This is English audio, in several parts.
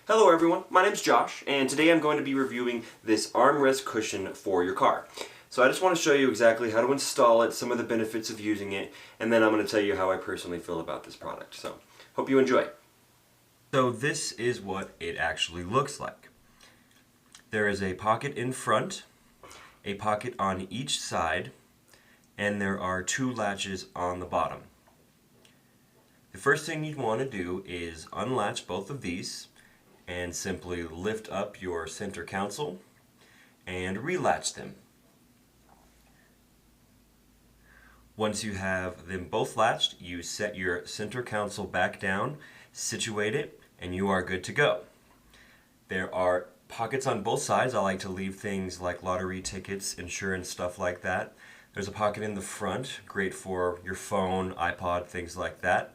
Hello everyone, my name's Josh, and today I'm going to be reviewing this armrest cushion for your car. So I just want to show you exactly how to install it, some of the benefits of using it, and then I'm going to tell you how I personally feel about this product. So, hope you enjoy. So this is what it actually looks like. There is a pocket in front, a pocket on each side, and there are two latches on the bottom. The first thing you'd want to do is unlatch both of these and simply lift up your center console and relatch them. Once you have them both latched, you set your center console back down, situate it, and you are good to go. There are pockets on both sides. I like to leave things like lottery tickets, insurance, stuff like that. There's a pocket in the front, great for your phone, iPod, things like that.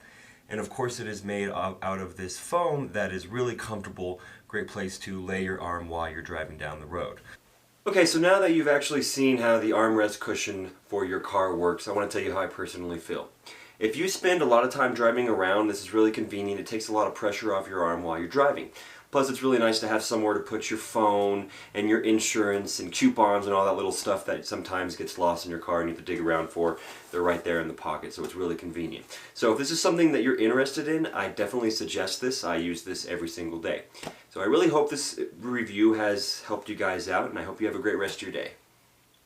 And of course it is made out of this foam that is really comfortable, great place to lay your arm while you're driving down the road. Okay, so now that you've actually seen how the armrest cushion for your car works, I want to tell you how I personally feel. If you spend a lot of time driving around, this is really convenient. It takes a lot of pressure off your arm while you're driving. Plus, it's really nice to have somewhere to put your phone and your insurance and coupons and all that little stuff that sometimes gets lost in your car and you have to dig around for. They're right there in the pocket, so it's really convenient. So if this is something that you're interested in, I definitely suggest this. I use this every single day. So I really hope this review has helped you guys out, and I hope you have a great rest of your day.